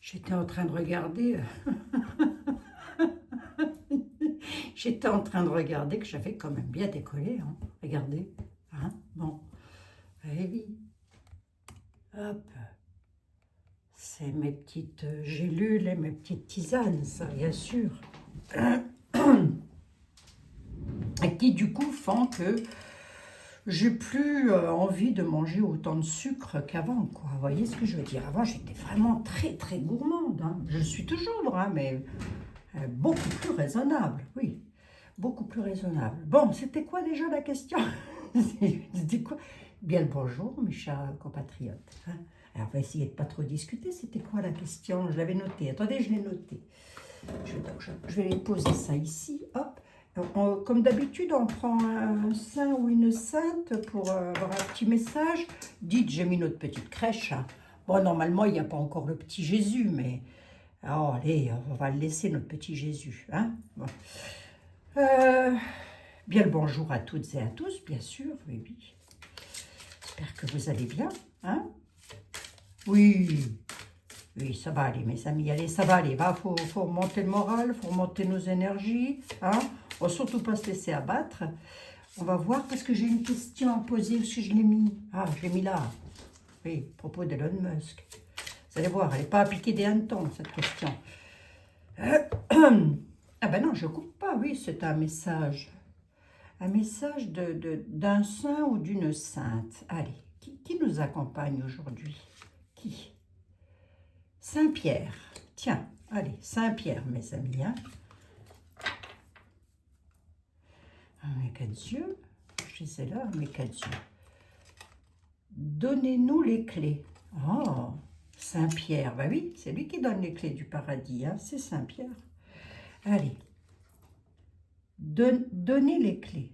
J'étais en train de regarder. J'étais en train de regarder que j'avais quand même bien décollé. Hein. Regardez. Hein, bon. Allez, hop. C'est mes petites gélules et mes petites tisanes, ça, bien sûr. Et qui, du coup, font que j'ai plus envie de manger autant de sucre qu'avant, quoi. Vous voyez ce que je veux dire? Avant, j'étais vraiment très, très gourmande. Hein. Je le suis toujours, hein, mais beaucoup plus raisonnable, oui. Beaucoup plus raisonnable. Bon, c'était quoi déjà la question? C'était quoi? Bien le bonjour, mes chers compatriotes. Hein. Alors, on va essayer de ne pas trop discuter. C'était quoi la question? Je l'avais noté. Attendez, je l'ai noté. Je vais poser ça ici. Hop. Comme d'habitude, on prend un saint ou une sainte pour avoir un petit message. Dites, j'ai mis notre petite crèche. Hein. Bon, normalement, il n'y a pas encore le petit Jésus, mais... Oh, allez, on va le laisser, notre petit Jésus. Hein. Bon. Bien le bonjour à toutes et à tous, bien sûr. Oui, oui. J'espère que vous allez bien. Hein. Oui. Oui, ça va aller, mes amis. Allez, ça va aller. Faut remonter le moral, faut remonter nos énergies. Hein. On va surtout pas se laisser abattre. On va voir parce que j'ai une question à poser. Où est-ce que je l'ai mis? Ah, je l'ai mis là. Oui, à propos d'Elon Musk. Vous allez voir, elle n'est pas à piquer des hannetons, cette question. Ah ben non, je ne coupe pas. Oui, c'est un message. Un message d'un saint ou d'une sainte. Allez, qui nous accompagne aujourd'hui? Qui? Saint-Pierre. Tiens, allez, Saint-Pierre, mes amis. Hein. Mes quatre yeux. Je disais là, mes quatre yeux. Donnez-nous les clés. Oh, Saint-Pierre. Ben oui, c'est lui qui donne les clés du paradis. Hein. C'est Saint-Pierre. Allez. Donnez les clés.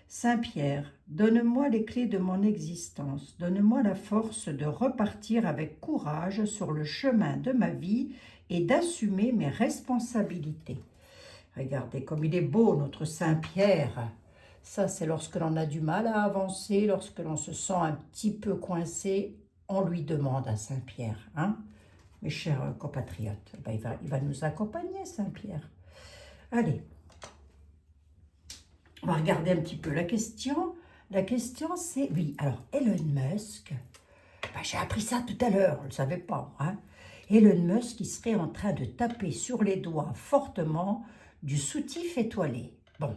Saint-Pierre, donne-moi les clés de mon existence. Donne-moi la force de repartir avec courage sur le chemin de ma vie et d'assumer mes responsabilités. Regardez comme il est beau, notre Saint-Pierre. Ça, c'est lorsque l'on a du mal à avancer, lorsque l'on se sent un petit peu coincé, on lui demande à Saint-Pierre. Hein, mes chers compatriotes, ben, il va nous accompagner, Saint-Pierre. Allez. On va regarder un petit peu la question. La question, c'est... Oui, alors, Elon Musk... Ben, j'ai appris ça tout à l'heure, on ne le savait pas. Hein. Elon Musk, il serait en train de taper sur les doigts fortement du soutif étoilé. Bon,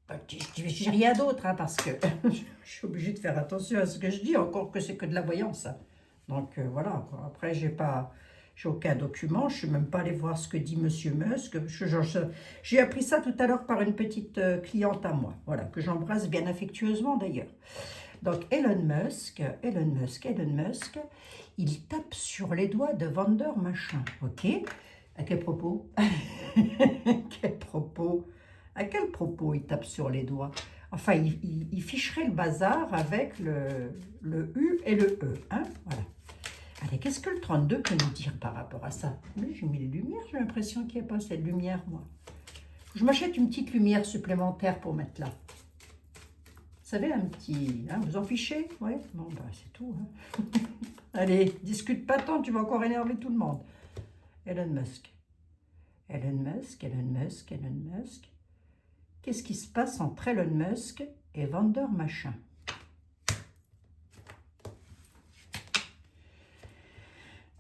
je dis rien d'autre, hein, parce que je suis obligée de faire attention à ce que je dis, encore que c'est que de la voyance. Hein. Donc, voilà, quoi. Après, j'ai aucun document, je ne suis même pas allée voir ce que dit Monsieur Musk. J'ai appris ça tout à l'heure par une petite cliente à moi, voilà, que j'embrasse bien affectueusement d'ailleurs. Donc Elon Musk, il tape sur les doigts de Vendeur Machin, ok? À quel propos? Quel propos? À quel propos il tape sur les doigts? Enfin, il ficherait le bazar avec le U et le E, hein? Voilà. Allez, qu'est-ce que le 32 peut nous dire par rapport à ça? Oui, j'ai mis les lumières, j'ai l'impression qu'il n'y a pas assez de lumière, moi. Je m'achète une petite lumière supplémentaire pour mettre là. Vous savez, un petit... Hein, vous en fichez? Oui, bon, bah, c'est tout. Hein. Allez, discute pas tant, tu vas encore énerver tout le monde. Elon Musk. Elon Musk, Elon Musk, Elon Musk. Qu'est-ce qui se passe entre Elon Musk et Vendeur Machin?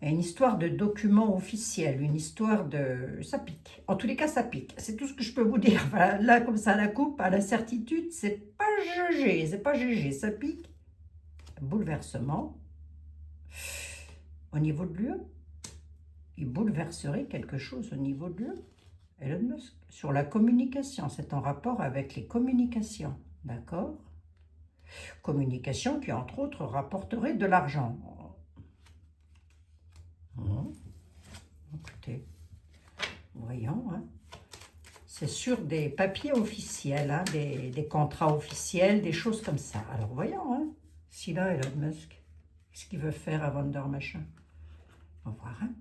Une histoire de document officiel, une histoire de... Ça pique. En tous les cas, ça pique. C'est tout ce que je peux vous dire. Voilà, là, comme ça, la coupe, à la certitude, c'est pas GG, c'est pas GG, ça pique. Bouleversement. Au niveau de l'UE, il bouleverserait quelque chose au niveau de l'UE. Elon Musk. Sur la communication, c'est en rapport avec les communications, d'accord? Communication qui, entre autres, rapporterait de l'argent. Écoutez, voyons, hein. C'est sur des papiers officiels, hein, des contrats officiels, des choses comme ça. Alors voyons, hein, si là, Elon Musk, qu'est-ce qu'il veut faire à Vendeur Machin? On va voir, hein.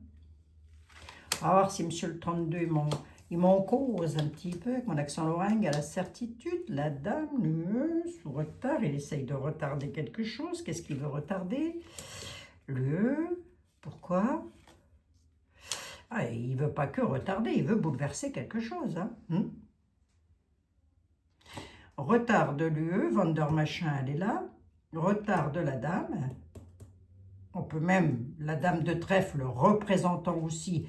On va voir si Monsieur le 32, il m'en cause un petit peu, avec mon accent lorrain, à la certitude, la dame, le sous retard, il essaye de retarder quelque chose. Qu'est-ce qu'il veut retarder? Le, pourquoi? Ah, il ne veut pas que retarder, il veut bouleverser quelque chose. Hein. Retard de l'UE, Vendeur machin, elle est là. Retard de la dame. On peut même, la dame de trèfle représentant aussi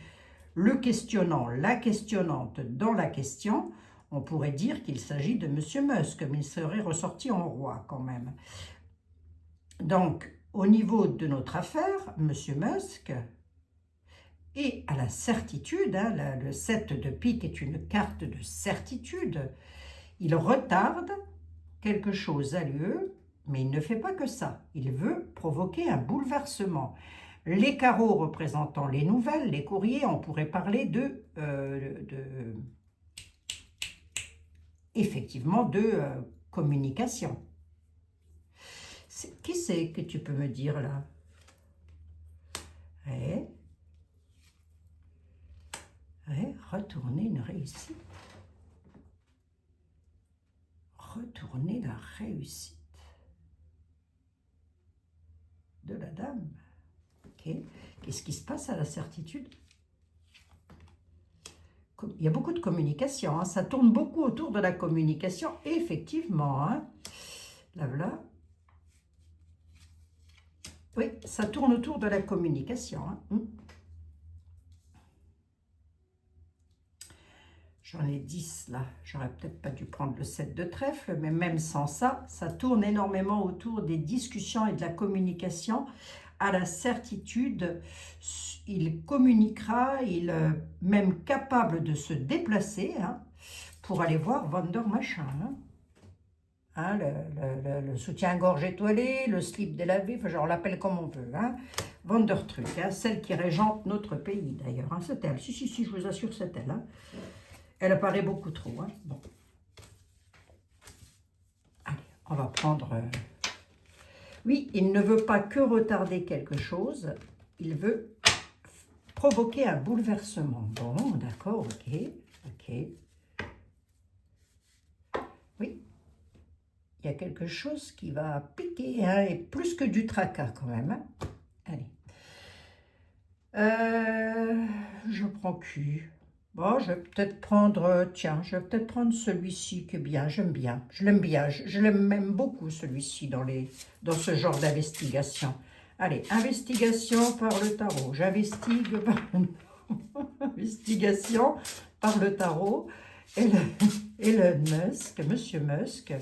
le questionnant, la questionnante dans la question. On pourrait dire qu'il s'agit de Monsieur Musk, mais il serait ressorti en roi quand même. Donc, au niveau de notre affaire, Monsieur Musk est à la certitude, hein, le 7 de pique est une carte de certitude, il retarde quelque chose à l'UE, mais il ne fait pas que ça. Il veut provoquer un bouleversement. Les carreaux représentant les nouvelles, les courriers, on pourrait parler effectivement de communication. Qui c'est que tu peux me dire là? Retourner une réussite. Retourner la réussite de la dame. Ok. Qu'est-ce qui se passe à la certitude? Il y a beaucoup de communication, hein. Ça tourne beaucoup autour de la communication, effectivement. Hein. Là, voilà. Oui, ça tourne autour de la communication. Hein. J'en ai 10 là. J'aurais peut-être pas dû prendre le 7 de trèfle, mais même sans ça, ça tourne énormément autour des discussions et de la communication. À la certitude, il communiquera, il est même capable de se déplacer, hein, pour aller voir Vendeur machin. Hein. Hein, le soutien-gorge étoilé, le slip délavé, enfin, on l'appelle comme on veut. Hein. Vendeur truc, hein, celle qui régente notre pays d'ailleurs. Hein, c'est elle. Si, je vous assure, c'est elle. Hein. Elle apparaît beaucoup trop. Hein. Bon. Allez, on va prendre... Oui, il ne veut pas que retarder quelque chose, il veut provoquer un bouleversement. Bon, d'accord, ok. Oui, il y a quelque chose qui va piquer, hein, et plus que du tracas quand même. Hein. Allez. Je prends Q. Bon, je vais peut-être prendre, tiens, je vais peut-être prendre celui-ci qui est bien, j'aime bien. Je l'aime bien, je l'aime même beaucoup celui-ci dans ce genre d'investigation. Allez, investigation par le tarot. J'investigue par investigation par le tarot. Elon Musk, Monsieur Musk,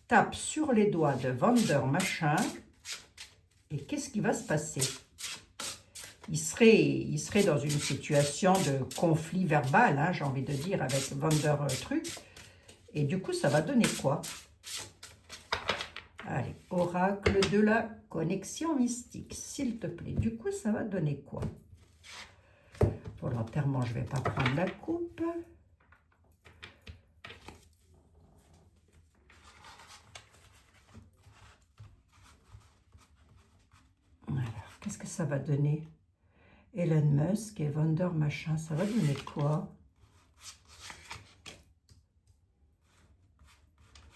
tape sur les doigts de Vendeur machin. Et qu'est-ce qui va se passer? Il serait dans une situation de conflit verbal, hein, j'ai envie de dire, avec Vendeur truc. Et du coup, ça va donner quoi? Allez, oracle de la connexion mystique, s'il te plaît. Du coup, ça va donner quoi? Volontairement, je ne vais pas prendre la coupe. Alors, qu'est-ce que ça va donner? Elon Musk et Vendeur machin, ça va donner quoi?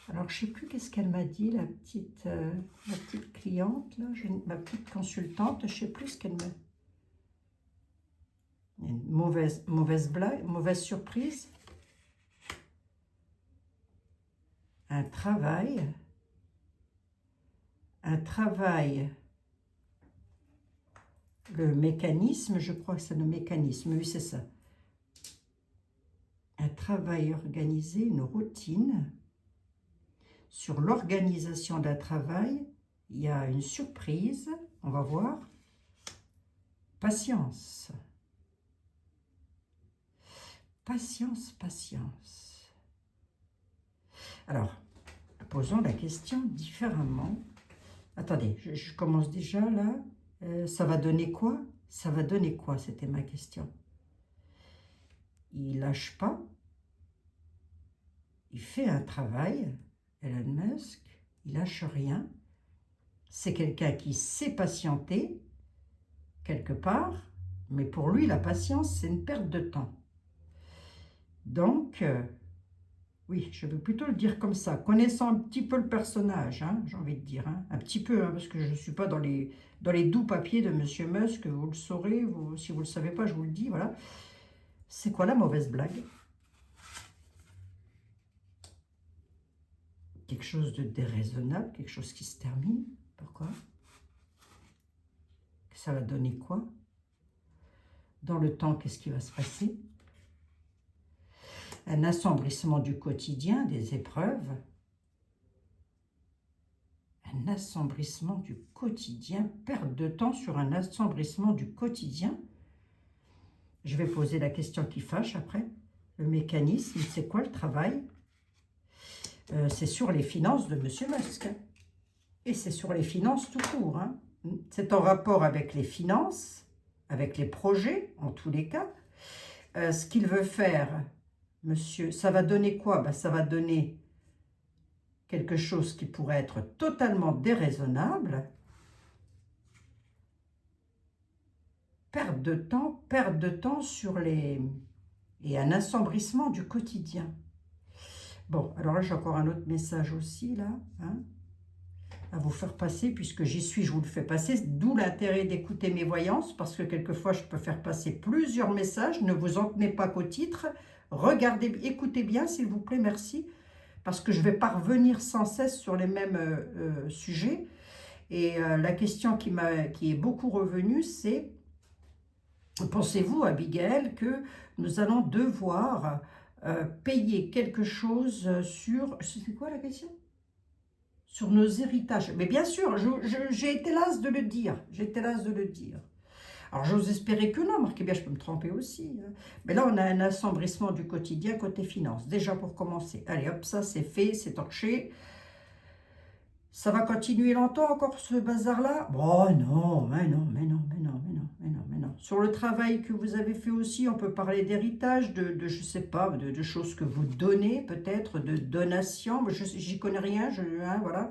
Alors, je ne sais plus qu'est-ce qu'elle m'a dit, la petite cliente, là, ma petite consultante, je ne sais plus ce qu'elle m'a... Une mauvaise blague, mauvaise surprise. Un travail. Le mécanisme, je crois que c'est le mécanisme, oui c'est ça. Un travail organisé, une routine. Sur l'organisation d'un travail, il y a une surprise, on va voir. Patience. Patience. Alors, posons la question différemment. Attendez, je commence déjà là. Ça va donner quoi? Ça va donner quoi? C'était ma question. Il lâche pas. Il fait un travail. Elon Musk, il lâche rien. C'est quelqu'un qui sait patienter quelque part. Mais pour lui, la patience, c'est une perte de temps. Donc, Oui, je veux plutôt le dire comme ça, connaissant un petit peu le personnage, hein, j'ai envie de dire, hein, un petit peu, hein, parce que je ne suis pas dans les doux papiers de Monsieur Musk, vous le saurez, si vous ne le savez pas, je vous le dis, voilà. C'est quoi la mauvaise blague? Quelque chose de déraisonnable, quelque chose qui se termine, pourquoi? Ça va donner quoi? Dans le temps, qu'est-ce qui va se passer? Un assombrissement du quotidien, des épreuves. Un assombrissement du quotidien, perte de temps sur un assombrissement du quotidien. Je vais poser la question qui fâche après. Le mécanisme, c'est quoi le travail? C'est sur les finances de Monsieur Musk. Et c'est sur les finances tout court. Hein. C'est en rapport avec les finances, avec les projets, en tous les cas. Ce qu'il veut faire, monsieur, ça va donner quoi? Ben, ça va donner quelque chose qui pourrait être totalement déraisonnable. Perte de temps sur les... et un assombrissement du quotidien. Bon, alors là, j'ai encore un autre message aussi, là, hein, à vous faire passer, puisque j'y suis, je vous le fais passer, d'où l'intérêt d'écouter mes voyances, parce que quelquefois, je peux faire passer plusieurs messages, ne vous en tenez pas qu'au titre, regardez, écoutez bien, s'il vous plaît, merci, parce que je vais pas revenir sans cesse sur les mêmes sujets, et la question qui est beaucoup revenue, c'est, pensez-vous, Abigail, que nous allons devoir payer quelque chose sur... C'est quoi la question? Sur nos héritages. Mais bien sûr, j'ai été lasse de le dire. J'ai été lasse de le dire. Alors, j'ose espérer que non. Marquez bien, je peux me tromper aussi. Hein. Mais là, on a un assombrissement du quotidien côté finance. Déjà pour commencer. Allez, hop, ça, c'est fait, c'est torché. Ça va continuer longtemps encore ce bazar-là? Oh non, mais non, mais non, mais non, mais non, mais non, mais non. Sur le travail que vous avez fait aussi, on peut parler d'héritage, je sais pas, de choses que vous donnez peut-être, de donations. J'y connais rien, hein, voilà.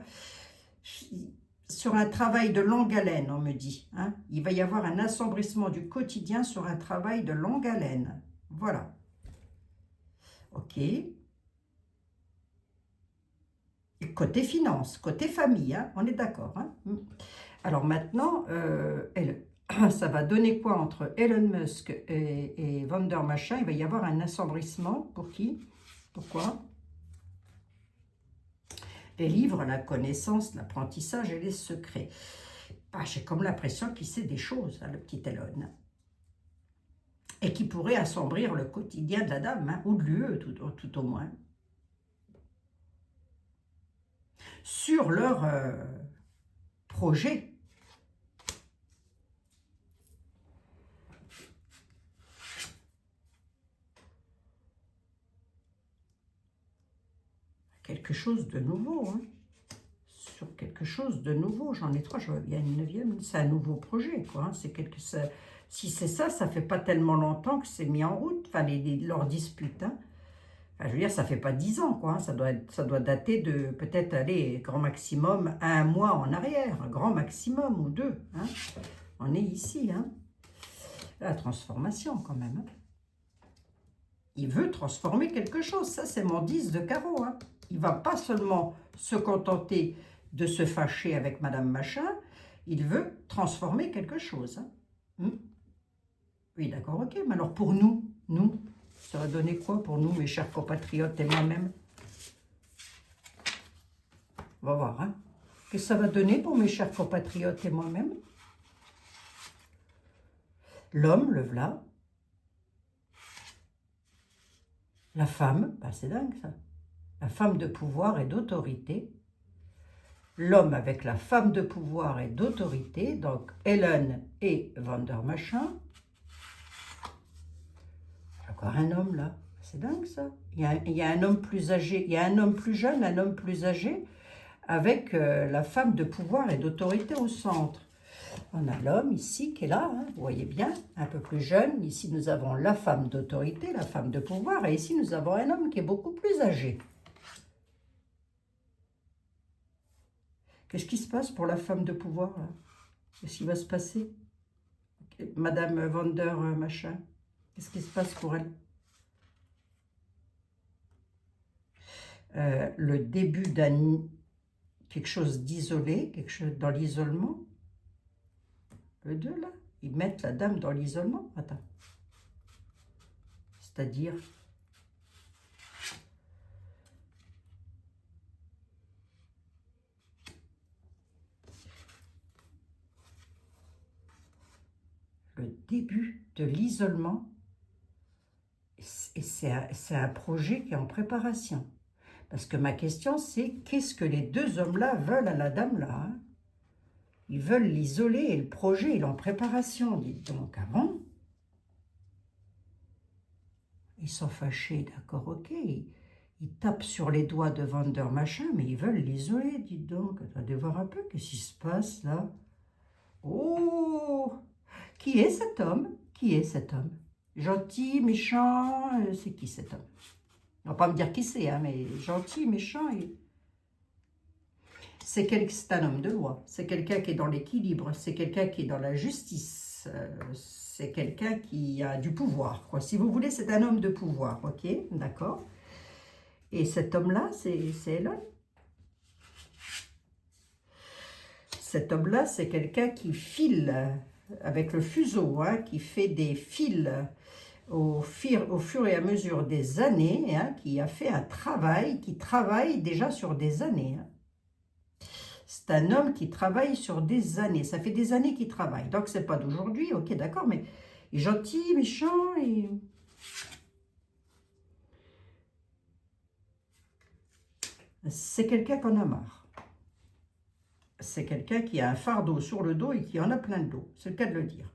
Sur un travail de longue haleine, on me dit. Hein, il va y avoir un assombrissement du quotidien sur un travail de longue haleine. Voilà. Ok. Côté finance, côté famille, hein, on est d'accord. Hein. Alors maintenant, ça va donner quoi entre Elon Musk et Vander Machin? Il va y avoir un assombrissement. Pour qui? Pourquoi? Les livres, la connaissance, l'apprentissage et les secrets. Ah, j'ai comme l'impression qu'il sait des choses, hein, le petit Elon. Et qui pourrait assombrir le quotidien de la dame, hein, ou de l'UE tout au moins. Sur leur projet. Quelque chose de nouveau, hein. Sur quelque chose de nouveau, j'en ai trois, je vois bien une neuvième, c'est un nouveau projet, quoi, hein. Si c'est ça, ça fait pas tellement longtemps que c'est mis en route, enfin, leurs disputes, hein. Enfin, je veux dire, ça fait pas 10 ans, quoi, hein. Ça doit dater de, peut-être, aller, grand maximum, 1 mois en arrière, un grand maximum, ou 2, hein. On est ici, hein. La transformation, quand même, hein. Il veut transformer quelque chose, ça, c'est mon 10 de carreau, hein. Il ne va pas seulement se contenter de se fâcher avec Madame Machin, il veut transformer quelque chose. Hein. Oui, d'accord, ok. Mais alors pour nous, ça va donner quoi pour nous, mes chers compatriotes et moi-même? On va voir, hein. Qu'est-ce que ça va donner pour mes chers compatriotes et moi-même? L'homme, le v'là. La femme, bah c'est dingue ça. La femme de pouvoir et d'autorité. L'homme avec la femme de pouvoir et d'autorité, donc Hélène et Vander Machin. Encore un homme là, c'est dingue ça. Il y a un homme plus âgé, il y a un homme plus jeune, un homme plus âgé, avec la femme de pouvoir et d'autorité au centre. On a l'homme ici qui est là, hein, vous voyez bien, un peu plus jeune. Ici nous avons la femme d'autorité, la femme de pouvoir, et ici nous avons un homme qui est beaucoup plus âgé. Qu'est-ce qui se passe pour la femme de pouvoir là? Qu'est-ce qui va se passer? Madame Vander Machin, qu'est-ce qui se passe pour elle? le début quelque chose d'isolé, quelque chose dans l'isolement. Le 2 là, ils mettent la dame dans l'isolement. Attends. C'est-à-dire... le début de l'isolement, et c'est un projet qui est en préparation. Parce que ma question, c'est qu'est-ce que les deux hommes-là veulent à la dame-là, hein? Ils veulent l'isoler et le projet, il est en préparation, dites donc. Avant, ils sont fâchés, d'accord, ok. Ils tapent sur les doigts de Vander machin, mais ils veulent l'isoler, dites donc. Attendez voir un peu, qu'est-ce qui se passe là? Oh! Qui est cet homme? Qui est cet homme? Gentil, méchant, c'est qui cet homme? On va pas me dire qui c'est, hein, mais gentil, méchant. C'est un homme de loi. C'est quelqu'un qui est dans l'équilibre. C'est quelqu'un qui est dans la justice. C'est quelqu'un qui a du pouvoir, quoi. Si vous voulez, c'est un homme de pouvoir, ok? D'accord. Et cet homme-là, c'est Elon. Cet homme-là, c'est quelqu'un qui file avec le fuseau, hein, qui fait des fils au fur et à mesure des années, hein, qui a fait un travail, qui travaille déjà sur des années. Hein. C'est un homme qui travaille sur des années. Ça fait des années qu'il travaille. Donc, c'est pas d'aujourd'hui, ok, d'accord, mais il est gentil, méchant, et... c'est quelqu'un qu'on a marre. C'est quelqu'un qui a un fardeau sur le dos et qui en a plein le dos. C'est le cas de le dire.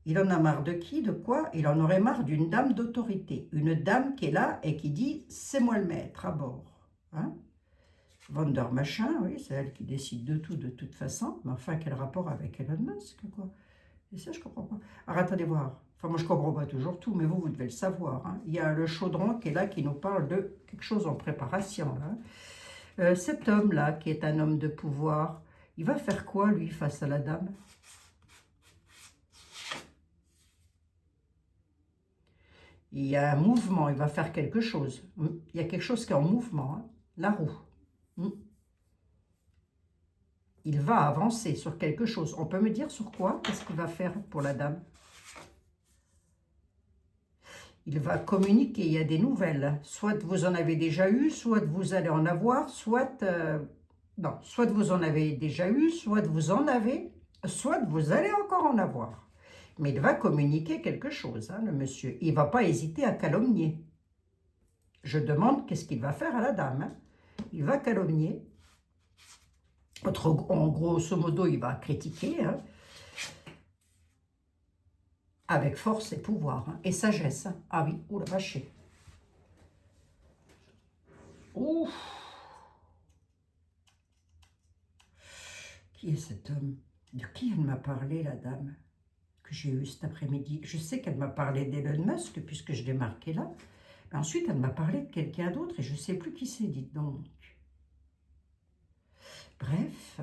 Il en a marre de qui? De quoi? Il en aurait marre d'une dame d'autorité. Une dame qui est là et qui dit « c'est moi le maître à bord hein ». Vander machin, oui, c'est elle qui décide de tout de toute façon. Mais enfin, quel rapport avec Elon Musk, quoi? Et ça, je comprends pas. Alors, attendez voir. Enfin, moi, je comprends pas toujours tout, mais vous devez le savoir. Hein. Il y a le chaudron qui est là, qui nous parle de quelque chose en préparation, là. Cet homme-là, qui est un homme de pouvoir, il va faire quoi, lui, face à la dame? Il y a un mouvement, il va faire quelque chose. Il y a quelque chose qui est en mouvement, hein. La roue. Il va avancer sur quelque chose. On peut me dire sur quoi? Qu'est-ce qu'il va faire pour la dame? Il va communiquer, il y a des nouvelles. Soit vous en avez déjà eu, soit vous allez en avoir, soit... non, soit vous en avez déjà eu, soit vous en avez, soit vous allez encore en avoir. Mais il va communiquer quelque chose, hein, le monsieur. Il ne va pas hésiter à calomnier. Je demande qu'est-ce qu'il va faire à la dame. Hein. Il va calomnier. En grosso modo, il va critiquer. Hein. Avec force et pouvoir. Hein, et sagesse. Hein. Ah oui, oh la vache. Ouf. Qui est cet homme? De qui elle m'a parlé, la dame que j'ai eue cet après-midi? Je sais qu'elle m'a parlé d'Elon Musk, puisque je l'ai marqué là. Mais ensuite, elle m'a parlé de quelqu'un d'autre, et je ne sais plus qui c'est, dites donc. Bref.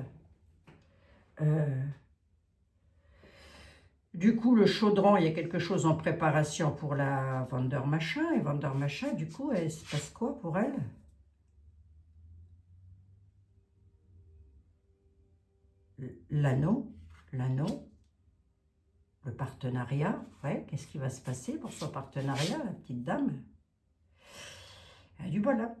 Du coup, le chaudron, il y a quelque chose en préparation pour la Vander machin. Et Vander machin, du coup, il se passe quoi pour elle? L'anneau, le partenariat, ouais, qu'est-ce qui va se passer pour son partenariat, la petite dame? Elle a du bol, hein.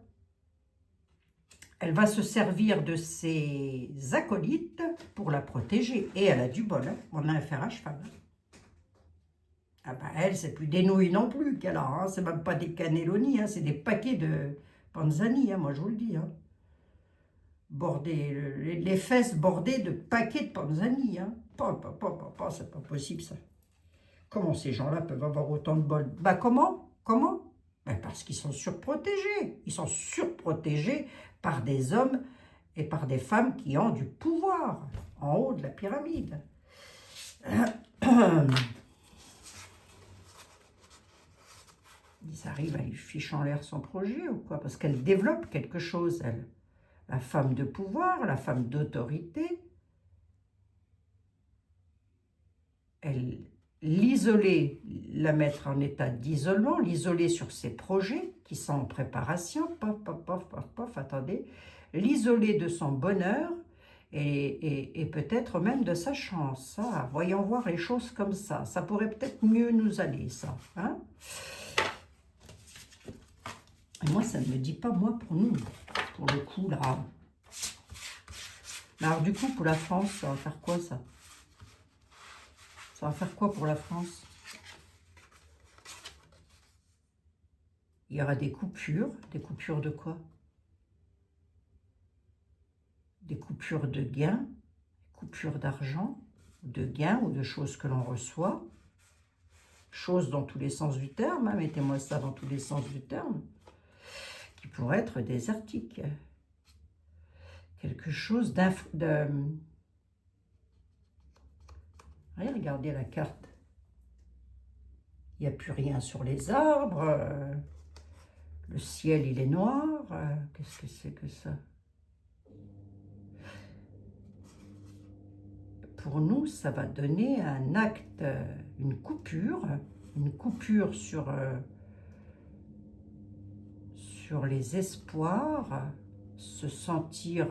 Elle va se servir de ses acolytes pour la protéger. Et elle a du bol, hein. On a un fer à cheval. Hein. Ah bah elle, c'est plus des nouilles non plus qu'elle a, hein. C'est même pas des cannelloni, hein. C'est des paquets de panzani, hein, moi je vous le dis, hein. Bordé, les fesses bordées de paquets de panzani. Hein. C'est pas possible ça. Comment ces gens-là peuvent avoir autant de bol? Bah comment? Comment? Ben parce qu'ils sont surprotégés. Ils sont surprotégés par des hommes et par des femmes qui ont du pouvoir en haut de la pyramide. Ils arrivent à lui ficher en l'air son projet ou quoi? Parce qu'elle développe quelque chose, elle. La femme de pouvoir, la femme d'autorité, elle l'isoler, la mettre en état d'isolement, l'isoler sur ses projets qui sont en préparation, pof, pof, pof, pof, pof, attendez, l'isoler de son bonheur et peut-être même de sa chance. Ça, voyons voir les choses comme ça pourrait peut-être mieux nous aller, ça. Hein? Et moi, ça ne me dit pas, moi, pour nous, pour le coup, là. Alors, du coup, pour la France, ça va faire quoi, ça? Ça va faire quoi pour la France? Il y aura des coupures de quoi? Des coupures de gains, coupures d'argent, de gains ou de choses que l'on reçoit. Choses dans tous les sens du terme, hein, mettez-moi ça dans tous les sens du terme, qui pourrait être désertique. Quelque chose regardez la carte. Il n'y a plus rien sur les arbres. Le ciel, il est noir. Qu'est-ce que c'est que ça? Pour nous, ça va donner un acte, une coupure sur les espoirs, se sentir,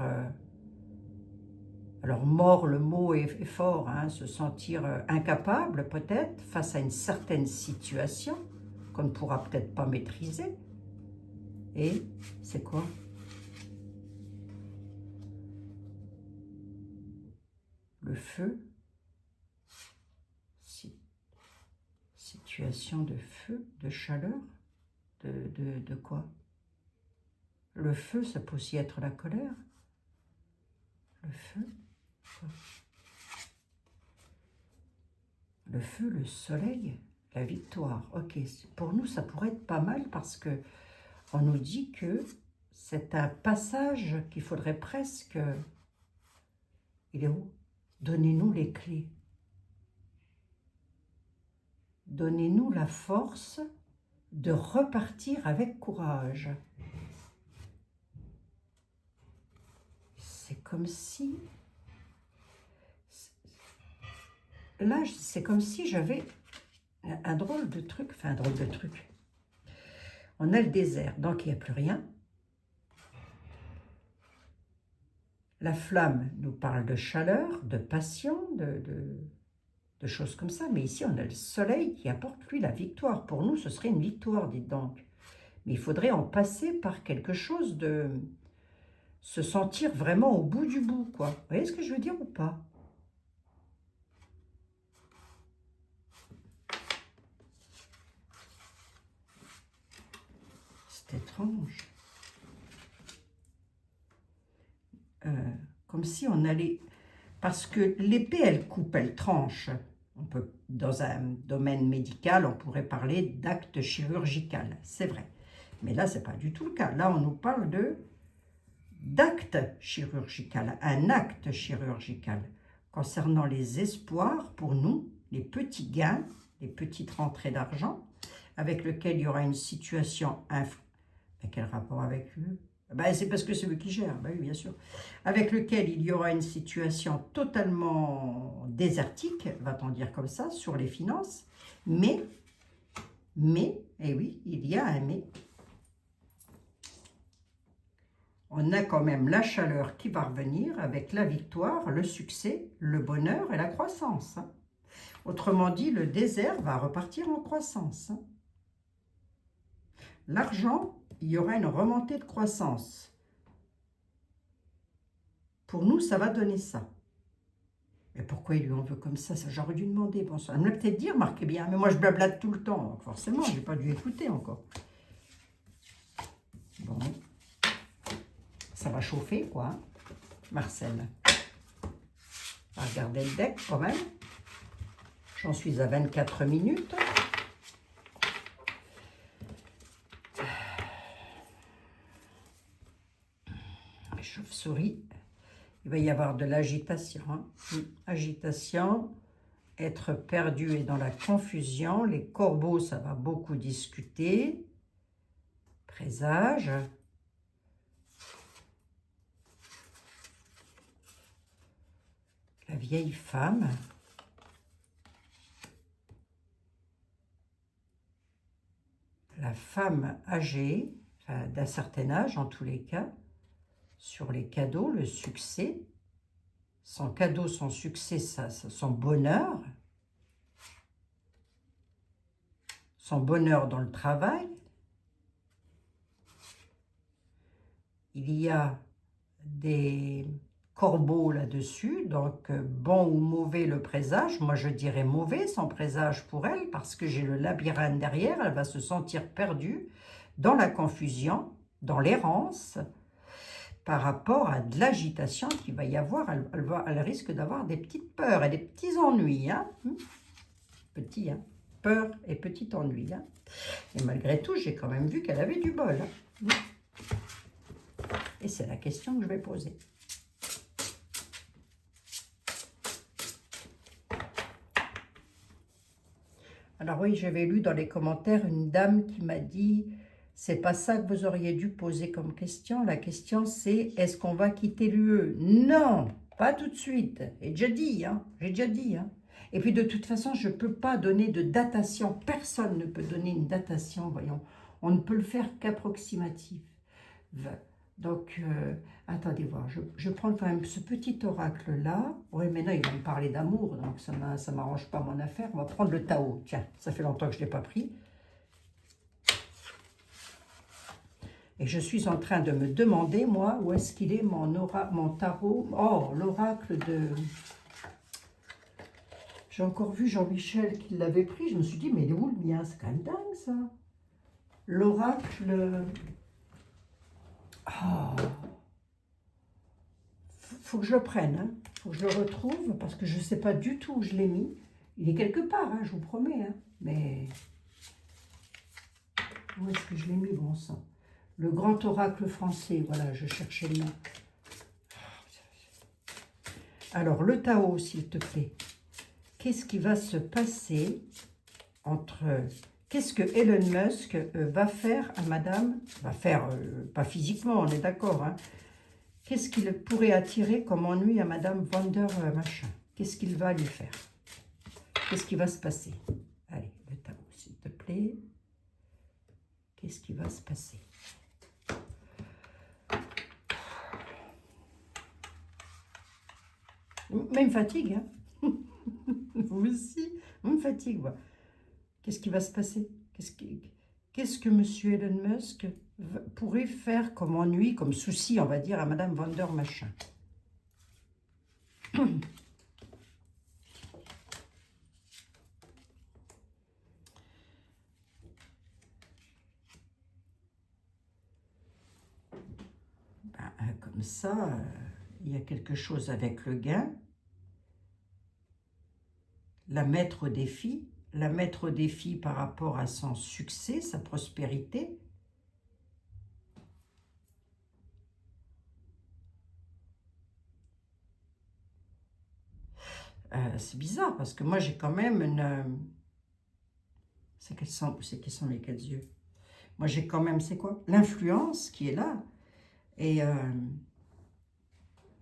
alors mort, le mot est fort, hein, se sentir incapable peut-être face à une certaine situation qu'on ne pourra peut-être pas maîtriser. Et c'est quoi? Le feu, situation de feu, de chaleur, de quoi? Le feu, ça peut aussi être la colère. Le feu, quoi? Le feu, le soleil, la victoire. Ok, pour nous, ça pourrait être pas mal parce que on nous dit que c'est un passage qu'il faudrait presque... Il est où? Donnez-nous les clés. Donnez-nous la force de repartir avec courage. C'est comme si... Là, c'est comme si j'avais un drôle de truc, enfin un drôle de truc. On a le désert, donc il n'y a plus rien. La flamme nous parle de chaleur, de passion, de choses comme ça. Mais ici, on a le soleil qui apporte, lui, la victoire. Pour nous, ce serait une victoire, dites donc. Mais il faudrait en passer par quelque chose de... se sentir vraiment au bout du bout, quoi. Vous voyez ce que je veux dire ou pas? C'est étrange. Comme si on allait... Parce que l'épée, elle coupe, elle tranche. On peut, dans un domaine médical, on pourrait parler d'acte chirurgical, c'est vrai. Mais là, ce n'est pas du tout le cas. Là, on nous parle d'acte chirurgical, un acte chirurgical concernant les espoirs pour nous, les petits gains, les petites rentrées d'argent, avec lequel il y aura une situation... Quel rapport avec eux? C'est parce que c'est eux qui gèrent, oui, bien sûr. Avec lequel il y aura une situation totalement désertique, va-t-on dire comme ça, sur les finances. Mais, et oui, il y a un mais. On a quand même la chaleur qui va revenir avec la victoire, le succès, le bonheur et la croissance. Hein. Autrement dit, le désert va repartir en croissance. Hein. L'argent, il y aura une remontée de croissance. Pour nous, ça va donner ça. Mais pourquoi il lui en veut comme ça? J'aurais dû demander. Bon, ça me l'a peut-être dit, remarquez bien. Mais moi, je blablate tout le temps. Donc forcément, je n'ai pas dû écouter encore. Bon. Ça va chauffer, quoi. Hein, Marcel. On va regarder le deck, quand même. J'en suis à 24 minutes. Chauve-souris. Il va y avoir de l'agitation. Hein. Agitation, être perdu et dans la confusion. Les corbeaux, ça va beaucoup discuter. Présage. La vieille femme. femme âgée, enfin, d'un certain âge en tous les cas, sur les cadeaux, le succès. Son cadeau, son succès, son bonheur dans le travail. Il y a des corbeaux là-dessus, donc bon ou mauvais le présage. Moi, je dirais mauvais, son présage pour elle, parce que j'ai le labyrinthe derrière. Elle va se sentir perdue dans la confusion, dans l'errance, par rapport à de l'agitation qu'il va y avoir. Elle risque d'avoir des petites peurs et des petits ennuis. Hein. Petits, hein. Peur et petit ennui. Hein. Et malgré tout, j'ai quand même vu qu'elle avait du bol. Hein. Et c'est la question que je vais poser. Alors oui, j'avais lu dans les commentaires une dame qui m'a dit « C'est pas ça que vous auriez dû poser comme question. La question c'est, est-ce qu'on va quitter l'UE ?» Non, pas tout de suite. J'ai déjà dit, hein. J'ai déjà dit, hein. Et puis de toute façon, je ne peux pas donner de datation. Personne ne peut donner une datation, voyons. On ne peut le faire qu'approximatif. Donc, attendez voir, je prends quand même ce petit oracle-là. Oui, mais là, il va me parler d'amour, donc ça ne m'arrange pas mon affaire. On va prendre le Tao. Tiens, ça fait longtemps que je ne l'ai pas pris. Et je suis en train de me demander, moi, où est-ce qu'il est mon tarot. Oh, l'oracle de... J'ai encore vu Jean-Michel qui l'avait pris. Je me suis dit, mais il est où le mien? C'est quand même dingue, ça. L'oracle... Oh. Faut que je le prenne, hein. Faut que je le retrouve, parce que je ne sais pas du tout où je l'ai mis. Il est quelque part, hein, je vous promets, hein. Mais où est-ce que je l'ai mis, bon sang? Le grand oracle français, voilà, je cherchais le nom. Alors, le Tao, s'il te plaît. Qu'est-ce qui va se passer entre... Qu'est-ce que Elon Musk va faire à madame? Va faire, pas physiquement, on est d'accord, hein. Qu'est-ce qu'il pourrait attirer comme ennui à madame Vander machin? Qu'est-ce qu'il va lui faire? Qu'est-ce qui va se passer? Allez, le Tao, s'il te plaît. Qu'est-ce qui va se passer? Mais il me fatigue, hein. Vous aussi, on me fatigue. Moi. Qu'est-ce qui va se passer? Qu'est-ce que M. Elon Musk pourrait faire comme ennui, comme souci, on va dire, à Madame Vander machin? Comme ça, il y a quelque chose avec le gain. La mettre au défi. La mettre au défi par rapport à son succès, sa prospérité. C'est bizarre parce que moi j'ai quand même une... C'est quels sont les quatre yeux? Moi j'ai quand même, c'est quoi? L'influence qui est là. Et il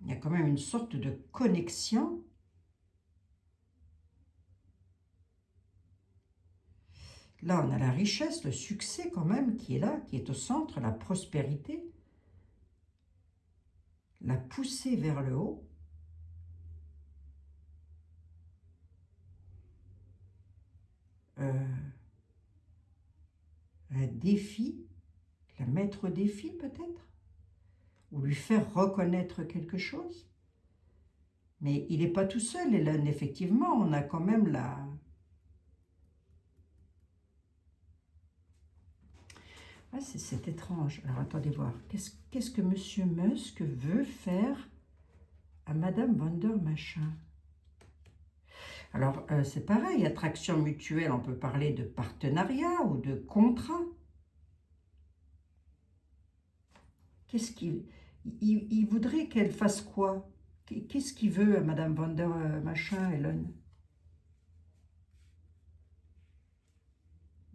y a quand même une sorte de connexion. Là, on a la richesse, le succès quand même qui est là, qui est au centre, la prospérité, la poussée vers le haut. Un défi, la mettre au défi peut-être, ou lui faire reconnaître quelque chose. Mais il n'est pas tout seul, Hélène, effectivement, on a quand même la... Ah, c'est étrange. Alors, attendez voir. Qu'est-ce que M. Musk veut faire à Madame Vander machin? Alors, c'est pareil, attraction mutuelle, on peut parler de partenariat ou de contrat. Qu'est-ce qu'il... Il voudrait qu'elle fasse quoi? Qu'est-ce qu'il veut à Madame Vander machin, Hélène?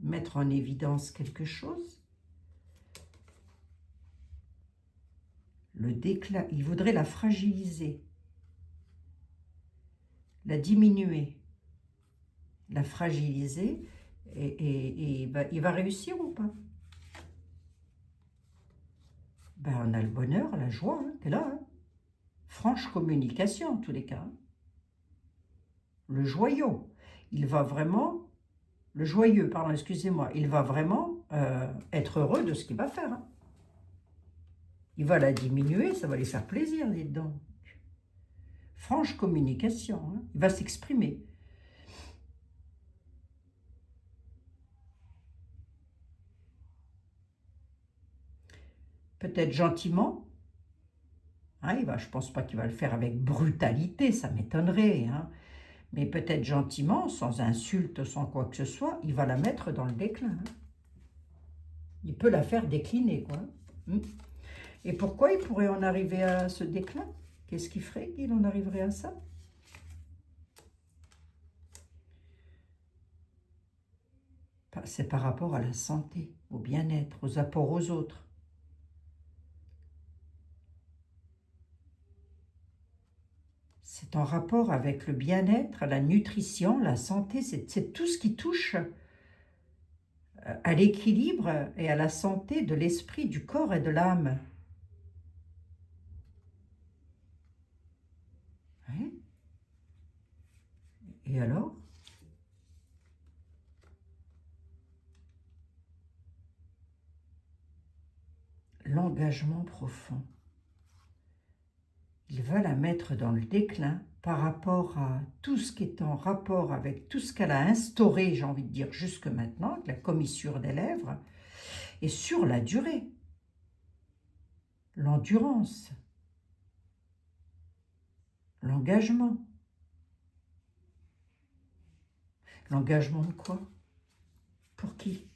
Mettre en évidence quelque chose? Le déclin, il voudrait la fragiliser, la diminuer, la fragiliser, et il va réussir ou pas? Ben, on a le bonheur, la joie, hein, qui est là. Hein. Franche communication, en tous les cas. Hein. Le joyau, il va vraiment... Le joyeux, pardon, excusez-moi. Il va vraiment être heureux de ce qu'il va faire. Hein. Il va la diminuer, ça va lui faire plaisir, dites donc. Franche communication, hein. Il va s'exprimer. Peut-être gentiment. Hein, je ne pense pas qu'il va le faire avec brutalité, ça m'étonnerait. Hein. Mais peut-être gentiment, sans insulte, sans quoi que ce soit, il va la mettre dans le déclin. Hein. Il peut la faire décliner, quoi. Et pourquoi il pourrait en arriver à ce déclin? Qu'est-ce qui ferait qu'il en arriverait à ça? C'est par rapport à la santé, au bien-être, aux apports aux autres. C'est en rapport avec le bien-être, la nutrition, la santé, c'est tout ce qui touche à l'équilibre et à la santé de l'esprit, du corps et de l'âme. Ouais. Et alors? L'engagement profond. Il va la mettre dans le déclin par rapport à tout ce qui est en rapport avec tout ce qu'elle a instauré, j'ai envie de dire, jusque maintenant, avec la commissure des lèvres, et sur la durée, l'endurance, l'engagement. L'engagement de quoi? Pour qui?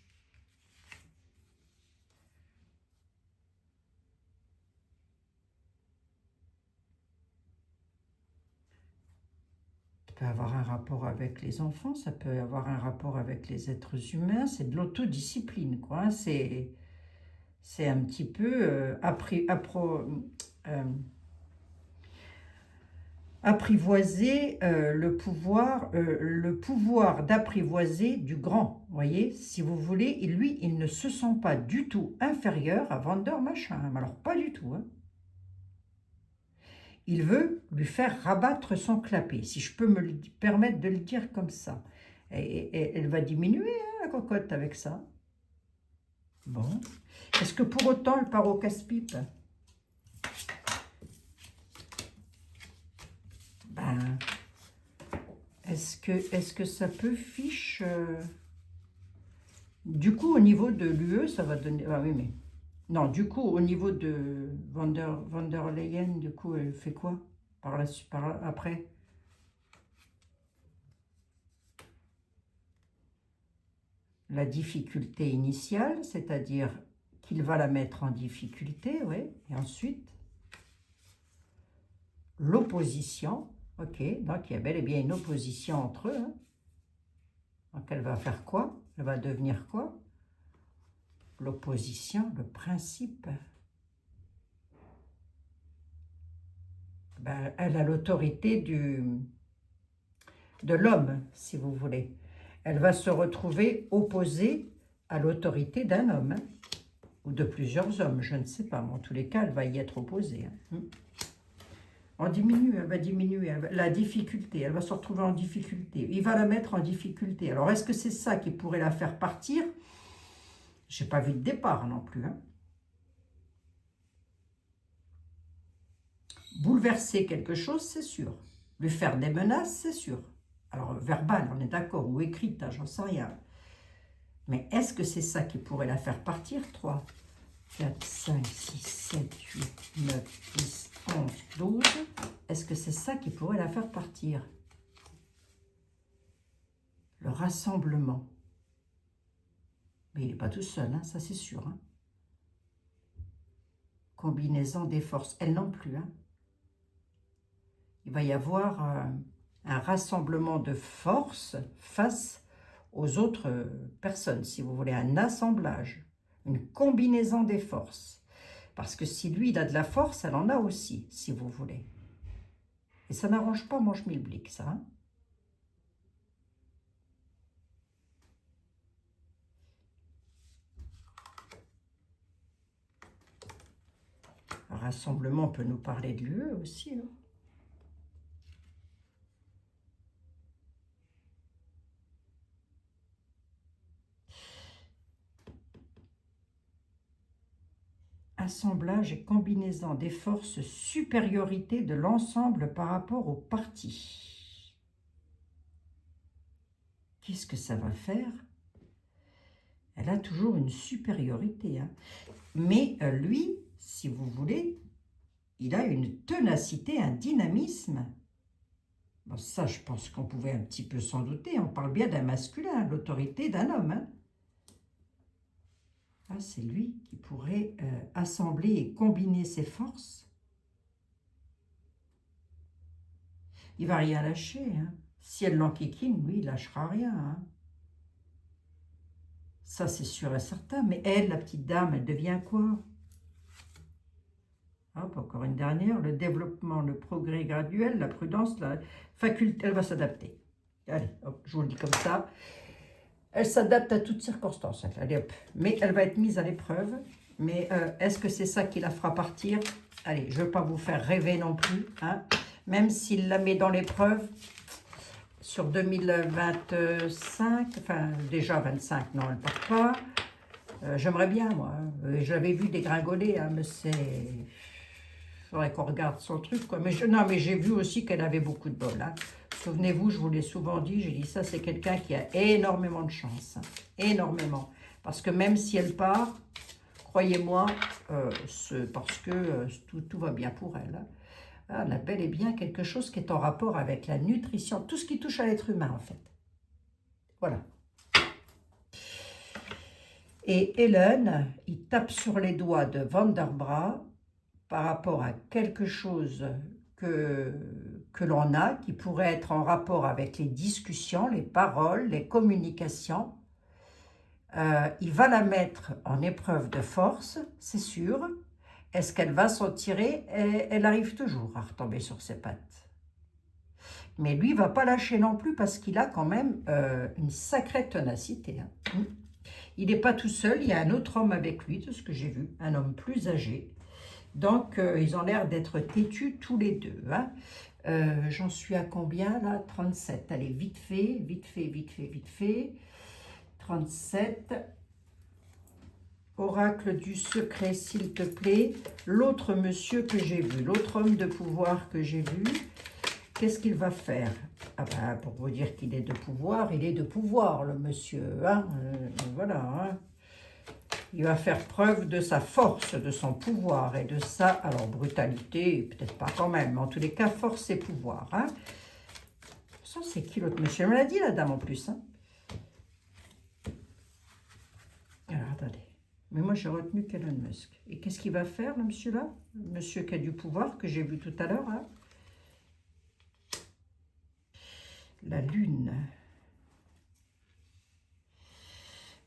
Ça peut avoir un rapport avec les enfants, ça peut avoir un rapport avec les êtres humains, c'est de l'autodiscipline, quoi. C'est un petit peu apprivoiser le pouvoir d'apprivoiser du grand, voyez, si vous voulez, et lui, il ne se sent pas du tout inférieur à Vander Machin, alors pas du tout, hein. Il veut lui faire rabattre son clapet, si je peux me permettre de le dire comme ça. Et elle va diminuer, hein, la cocotte, avec ça. Bon. Est-ce que pour autant, elle part au casse-pipe? Ben, est-ce que ça peut fiche Du coup, au niveau de l'UE, ça va donner... Ah oui, mais... Non, du coup, au niveau de Van der Leyen, du coup, elle fait quoi après? La difficulté initiale, c'est-à-dire qu'il va la mettre en difficulté, oui, et ensuite l'opposition, ok, donc il y a bel et bien une opposition entre eux, hein. Donc elle va faire quoi? Elle va devenir quoi? L'opposition, le principe. Ben, elle a l'autorité de l'homme, si vous voulez. Elle va se retrouver opposée à l'autorité d'un homme, hein, ou de plusieurs hommes, je ne sais pas, mais en tous les cas, elle va y être opposée. Hein. Elle va diminuer la difficulté, elle va se retrouver en difficulté. Il va la mettre en difficulté. Alors, est-ce que c'est ça qui pourrait la faire partir? Je n'ai pas vu de départ non plus. Hein. Bouleverser quelque chose, c'est sûr. Lui faire des menaces, c'est sûr. Alors, verbal, on est d'accord, ou écrite, hein, j'en sais rien. Mais est-ce que c'est ça qui pourrait la faire partir? 3, 4, 5, 6, 7, 8, 9, 10, 11, 12. Est-ce que c'est ça qui pourrait la faire partir? Le rassemblement. Mais il n'est pas tout seul, hein, ça c'est sûr. Hein. Combinaison des forces. Elle non plus. Hein. Il va y avoir un rassemblement de forces face aux autres personnes, si vous voulez, un assemblage, une combinaison des forces. Parce que si lui, il a de la force, elle en a aussi, si vous voulez. Et ça n'arrange pas Mange Milblick, ça. Hein. rassemblement peut nous parler de l'UE aussi. Hein. Assemblage et combinaison des forces, supériorité de l'ensemble par rapport au parti. Qu'est-ce que ça va faire? Elle a toujours une supériorité. Hein. Mais lui, si vous voulez, il a une ténacité, un dynamisme. Bon, ça, je pense qu'on pouvait un petit peu s'en douter. On parle bien d'un masculin, l'autorité d'un homme. Hein. Ah, c'est lui qui pourrait assembler et combiner ses forces. Il va rien lâcher. Hein. Si elle l'enquiquine, lui, il lâchera rien. Hein. Ça, c'est sûr et certain. Mais elle, la petite dame, elle devient quoi? Hop, encore une dernière. Le développement, le progrès graduel, la prudence, la faculté, elle va s'adapter. Allez, hop, je vous le dis comme ça. Elle s'adapte à toutes circonstances. Allez, hop. Mais elle va être mise à l'épreuve. Mais est-ce que c'est ça qui la fera partir? Allez, je ne veux pas vous faire rêver non plus. Hein. Même s'il la met dans l'épreuve, sur 2025, enfin déjà 25, non, elle ne part pas. J'aimerais bien, moi. Je l'avais vu dégringoler, hein, mais c'est... Il faudrait qu'on regarde son truc, quoi. Mais non, mais j'ai vu aussi qu'elle avait beaucoup de bol, hein. Souvenez-vous, je vous l'ai souvent dit, j'ai dit ça, c'est quelqu'un qui a énormément de chance. Hein, énormément. Parce que même si elle part, croyez-moi, parce que tout va bien pour elle. Hein. Ah, elle a bel et bien quelque chose qui est en rapport avec la nutrition, tout ce qui touche à l'être humain, en fait. Voilà. Et Hélène, il tape sur les doigts de Vanderbra par rapport à quelque chose que l'on a, qui pourrait être en rapport avec les discussions, les paroles, les communications. Il va la mettre en épreuve de force, c'est sûr. Est-ce qu'elle va s'en tirer? Elle arrive toujours à retomber sur ses pattes. Mais lui, il ne va pas lâcher non plus parce qu'il a quand même une sacrée ténacité. Hein. Il n'est pas tout seul, il y a un autre homme avec lui, de ce que j'ai vu, un homme plus âgé. Donc, ils ont l'air d'être têtus tous les deux. Hein. J'en suis à combien là? 37. Allez, vite fait, vite fait, vite fait, vite fait. 37. Oracle du secret, s'il te plaît. L'autre monsieur que j'ai vu, l'autre homme de pouvoir que j'ai vu, qu'est-ce qu'il va faire? Ah ben, pour vous dire qu'il est de pouvoir, il est de pouvoir, le monsieur. Hein. Voilà, hein. Il va faire preuve de sa force, de son pouvoir et de sa, alors brutalité, peut-être pas quand même, mais en tous les cas, force et pouvoir. Hein. Ça, c'est qui l'autre monsieur? Elle me l'a dit, la dame, en plus. Hein. Alors, attendez. Mais moi, j'ai retenu Elon Musk. Et qu'est-ce qu'il va faire, le monsieur-là? Le monsieur qui a du pouvoir, que j'ai vu tout à l'heure. Hein. La lune.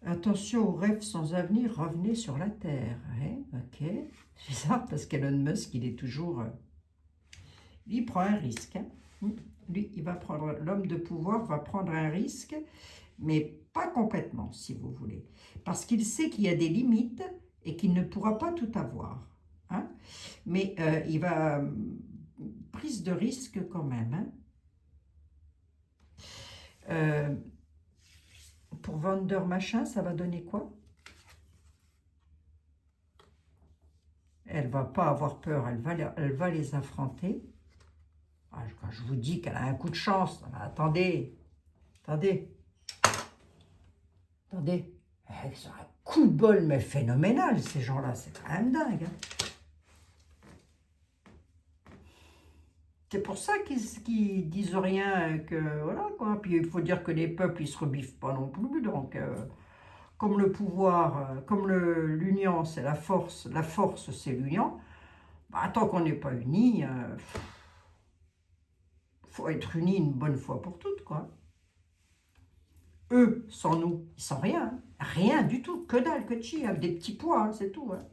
Attention aux rêves sans avenir, revenez sur la Terre. Ouais, ok. C'est bizarre parce qu'Elon Musk, il est toujours... il prend un risque. Hein. Lui, il va prendre... L'homme de pouvoir va prendre un risque, mais pas complètement, si vous voulez. Parce qu'il sait qu'il y a des limites et qu'il ne pourra pas tout avoir. Hein. Mais il va... prise de risque quand même. Hein. Pour vendeur machin, ça va donner quoi? Elle va pas avoir peur, elle va les affronter. Ah, quand je vous dis qu'elle a un coup de chance, attendez, attendez, attendez. Ils ont un coup de bol, mais phénoménal, ces gens-là, c'est quand même dingue. Hein. C'est pour ça qu'ils disent rien, que voilà quoi. Puis il faut dire que les peuples, ils se rebiffent pas non plus, donc... comme le pouvoir, comme l'union, c'est la force c'est l'union, bah, tant qu'on n'est pas unis, faut être unis une bonne fois pour toutes, quoi. Eux, sans nous, ils sont rien, hein. Rien du tout, que dalle, que chi, avec des petits pois, hein, c'est tout. Hein.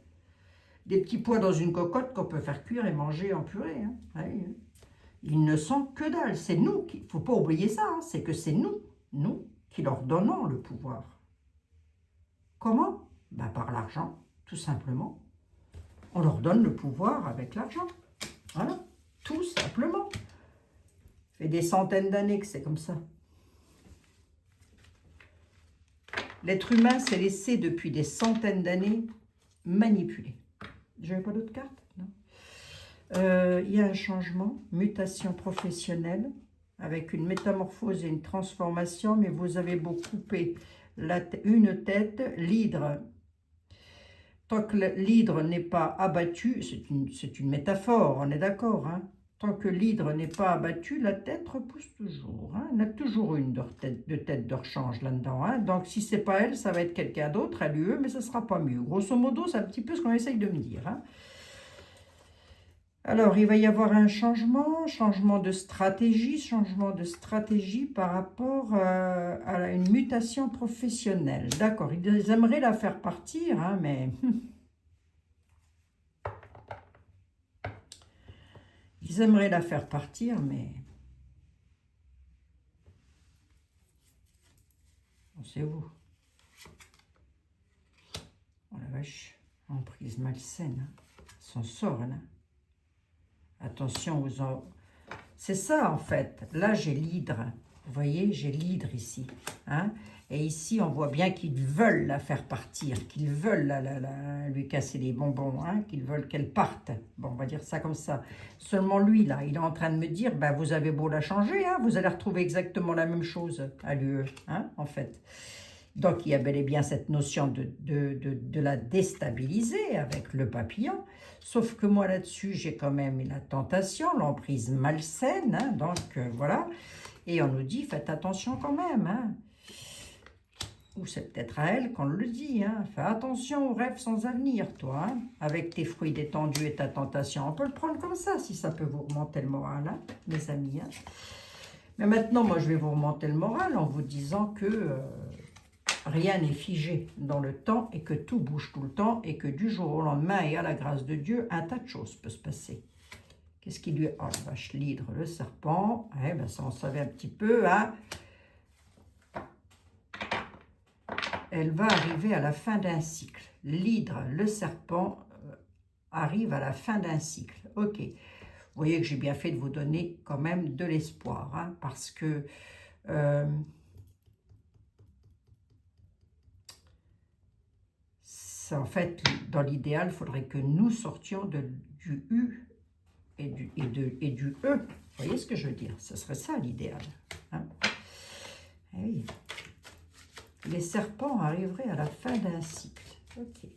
Des petits pois dans une cocotte qu'on peut faire cuire et manger en purée. Hein. Ouais, hein. Ils ne sont que dalle, c'est nous, il ne faut pas oublier ça, hein, c'est que c'est nous qui leur donnons le pouvoir. Comment? Ben, par l'argent, tout simplement. On leur donne le pouvoir avec l'argent. Voilà, tout simplement. Ça fait des centaines d'années que c'est comme ça. L'être humain s'est laissé depuis des centaines d'années manipuler. Je n'avais pas d'autres cartes? Non. Il y a un changement, mutation professionnelle, avec une métamorphose et une transformation, mais vous avez beau couper une tête, l'hydre. Tant que l'hydre n'est pas abattu, c'est une métaphore, on est d'accord, hein? Tant que l'hydre n'est pas abattu, la tête repousse toujours. Hein? Il y en a toujours une de tête de rechange là-dedans. Hein? Donc si c'est pas elle, ça va être quelqu'un d'autre à l'UE, mais ça ne sera pas mieux. Grosso modo, c'est un petit peu ce qu'on essaye de me dire. Hein? Alors, il va y avoir un changement de stratégie par rapport à une mutation professionnelle. D'accord, ils aimeraient la faire partir, hein, mais... Ils aimeraient la faire partir, mais... On sait où. Oh la vache, emprise malsaine. Hein. S'en sort, là. Attention aux... C'est ça, en fait. Là, j'ai l'hydre. Vous voyez, j'ai l'hydre ici. Hein? Et ici, on voit bien qu'ils veulent la faire partir, qu'ils veulent lui casser les bonbons, hein? Qu'ils veulent qu'elle parte. Bon, on va dire ça comme ça. Seulement lui, là, il est en train de me dire, ben, vous avez beau la changer, hein? Vous allez retrouver exactement la même chose à l'UE, hein? En fait. Donc, il y a bel et bien cette notion de la déstabiliser avec le papillon. Sauf que moi, là-dessus, j'ai quand même la tentation, l'emprise malsaine. Hein, donc, voilà. Et on nous dit, faites attention quand même. Hein. Ou c'est peut-être à elle qu'on le dit. Hein. Fais attention aux rêves sans avenir, toi. Hein, avec tes fruits détendus et ta tentation. On peut le prendre comme ça, si ça peut vous remonter le moral, hein, mes amis. Hein. Mais maintenant, moi, je vais vous remonter le moral en vous disant que... rien n'est figé dans le temps et que tout bouge tout le temps et que du jour au lendemain et à la grâce de Dieu, un tas de choses peut se passer. Qu'est-ce qui lui... Oh la vache, l'hydre, le serpent. Eh ben ça, on savait un petit peu. Hein. Elle va arriver à la fin d'un cycle. L'hydre, le serpent, arrive à la fin d'un cycle. Ok. Vous voyez que j'ai bien fait de vous donner quand même de l'espoir. Hein, parce que... en fait, dans l'idéal, il faudrait que nous sortions du U et du E. Vous voyez ce que je veux dire? Ce serait ça l'idéal. Hein? Oui. Les serpents arriveraient à la fin d'un cycle. Ok.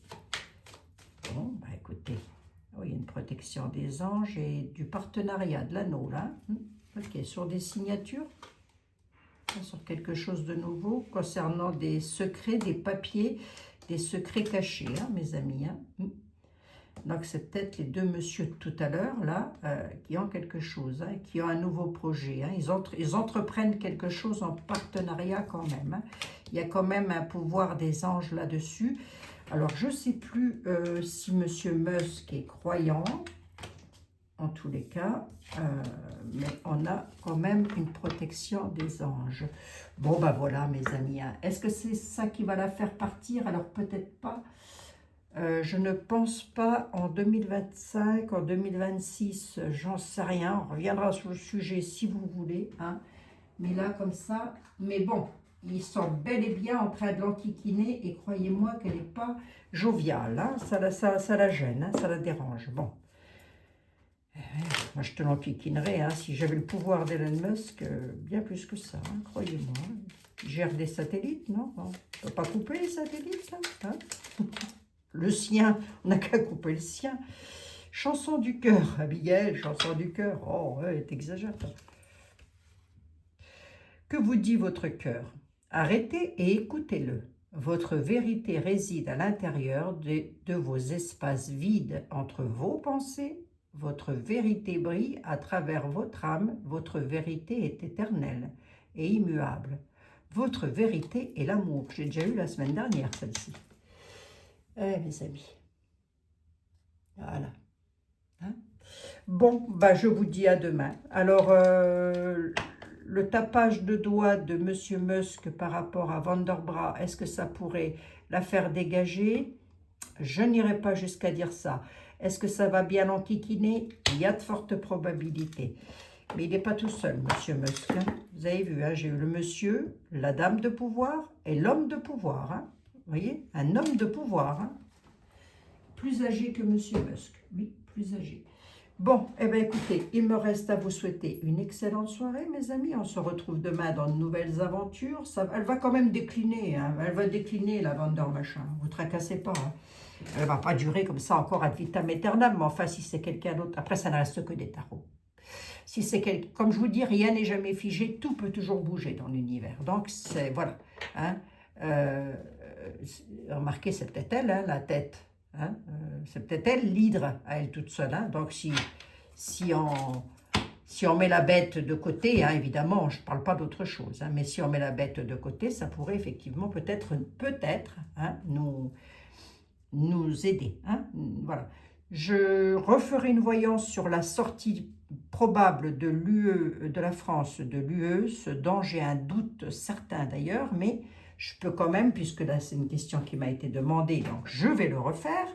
Bon, bah écoutez, oh, il y a une protection des anges et du partenariat, de l'anneau, là. Ok, sur des signatures, sur quelque chose de nouveau, concernant des secrets, des papiers, des secrets cachés, hein, mes amis. Hein. Donc, c'est peut-être les deux messieurs de tout à l'heure, là, qui ont quelque chose, hein, qui ont un nouveau projet. Hein. Ils entreprennent quelque chose en partenariat quand même. Hein. Il y a quand même un pouvoir des anges là-dessus. Alors, je ne sais plus si monsieur Musk est croyant, en tous les cas, mais on a quand même une protection des anges. Bon, ben voilà, mes amis. Hein. Est-ce que c'est ça qui va la faire partir? Alors, peut-être pas. Je ne pense pas en 2025, en 2026, j'en sais rien. On reviendra sur le sujet si vous voulez. Hein. Mais là, comme ça, mais bon, ils sont bel et bien en train de l'enquiquiner et croyez-moi qu'elle n'est pas joviale. Hein. Ça la gêne, hein, ça la dérange. Bon. Moi, je te l'enquiquinerais, hein, si j'avais le pouvoir d'Elon Musk, bien plus que ça, hein, croyez-moi. Il gère des satellites, non? On ne peut pas couper les satellites, là, hein. Le sien, on n'a qu'à couper le sien. Chanson du cœur, Abigail, chanson du cœur. Oh, ouais, t'exagères. Que vous dit votre cœur? Arrêtez et écoutez-le. Votre vérité réside à l'intérieur de vos espaces vides entre vos pensées. Votre vérité brille à travers votre âme. Votre vérité est éternelle et immuable. Votre vérité est l'amour. J'ai déjà eu la semaine dernière, celle-ci. Mes amis. Voilà. Hein? Bon, bah, je vous dis à demain. Alors, le tapage de doigts de monsieur Musk par rapport à Vanderbras, est-ce que ça pourrait la faire dégager? Je n'irai pas jusqu'à dire ça. Est-ce que ça va bien enquiquiner? Il y a de fortes probabilités. Mais il n'est pas tout seul, monsieur Musk. Hein. Vous avez vu, hein, j'ai eu le monsieur, la dame de pouvoir et l'homme de pouvoir. Hein. Vous voyez? Un homme de pouvoir. Hein. Plus âgé que monsieur Musk. Oui, plus âgé. Bon, eh bien écoutez, il me reste à vous souhaiter une excellente soirée, mes amis. On se retrouve demain dans de nouvelles aventures. Elle va quand même décliner. Hein. Elle va décliner, la Wonder Machin. Vous ne tracassez pas. Hein. Elle ne va pas durer comme ça encore ad vitam aeternam. Mais enfin, si c'est quelqu'un d'autre... Après, ça ne reste que des tarots. Si c'est comme je vous dis, rien n'est jamais figé, tout peut toujours bouger dans l'univers. Donc, c'est, voilà. Hein, remarquez, c'est peut-être elle, hein, la tête. Hein, c'est peut-être elle, l'hydre, à elle toute seule. Hein, donc, si on met la bête de côté, hein, évidemment, je ne parle pas d'autre chose, hein, mais si on met la bête de côté, ça pourrait effectivement peut-être hein, nous aider. Hein, voilà. Je referai une voyance sur la sortie probable de l'UE, de la France, de l'UE, ce dont j'ai un doute certain d'ailleurs, mais je peux quand même, puisque là c'est une question qui m'a été demandée, donc je vais le refaire,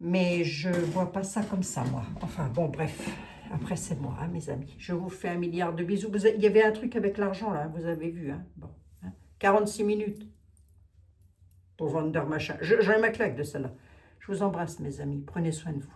mais je ne vois pas ça comme ça, moi. Enfin bon, bref, après c'est moi, hein, mes amis. Je vous fais 1 milliard de bisous. Il y avait un truc avec l'argent, là, vous avez vu, hein. Bon, hein. 46 minutes pour Wonder Machin. J'en ai ma claque de celle-là. Je vous embrasse, mes amis. Prenez soin de vous.